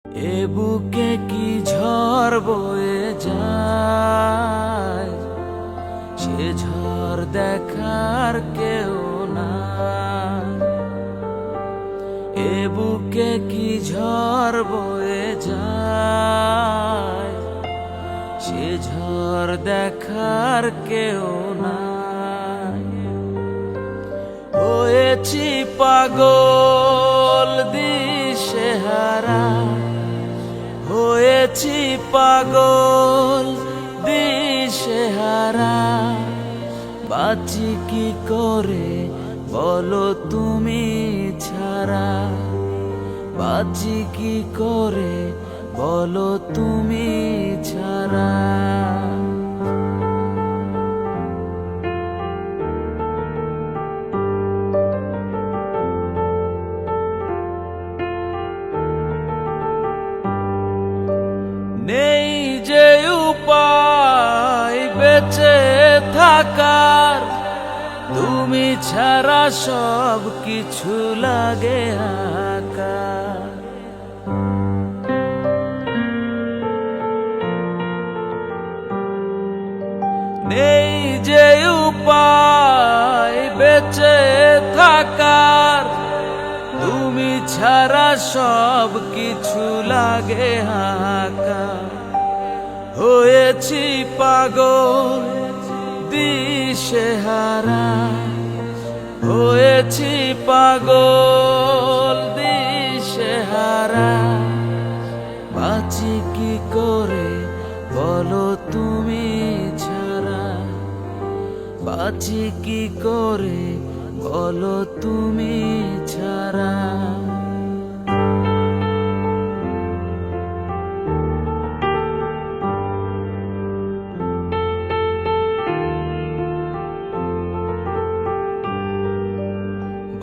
এ বুকে কি ঝড় বয়ে যায়, সে ঝড় দেখার কেউ নাই। এ বুকে কি ঝড় বয়ে যায়, সে ঝড় দেখার কেউ নাই। হয়েছি পাগল দিশেহারা, হয়েছি পাগল দিশেহারা। বাঁচি কি করে বলো তুমি ছাড়া, বাঁচি কি করে বলো তুমি ছাড়া। নেই যে উপায় বেঁচে থাকার, তুমি ছাড়া সব কিছু লাগে আকার। নেই যে উপায় বেঁচে থাকার, তুমি ছাড়া সব কিছু লাগে হাহাকার। হয়েছি পাগল দিশেহারা, হয়েছি পাগল দিশেহারা। বাঁচি কি করে বলো তুমি ছাড়া, বাঁচি কি করে বলো তুমি ছাড়া।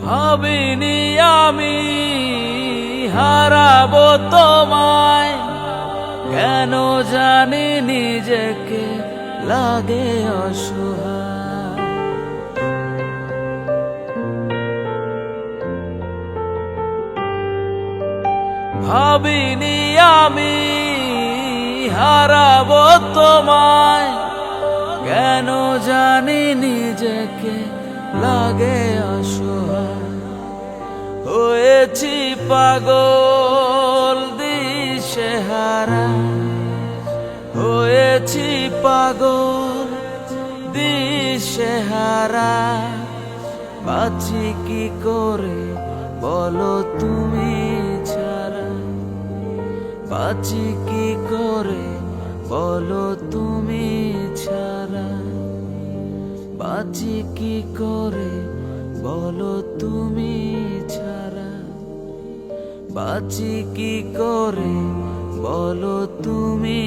ভাবিনি আমি হারাবো তোমায়, কেন জানি নিজেকে লাগে অসহায়। ভাবিনি আমি হারাবো তোমায়, কেন জানি নিজেকে লাগে অসহায়। হয়েছি পাগল দিশেহারা, হয়েছি পাগল দিশেহারা। বাঁচি কি করে বলো তুমি ছাড়া, বাঁচি কি করে বলো তুমি ছাড়া। বাঁচি কি করে বলো তুমি ছাড়া, বাঁচি কি করে বলো তুমি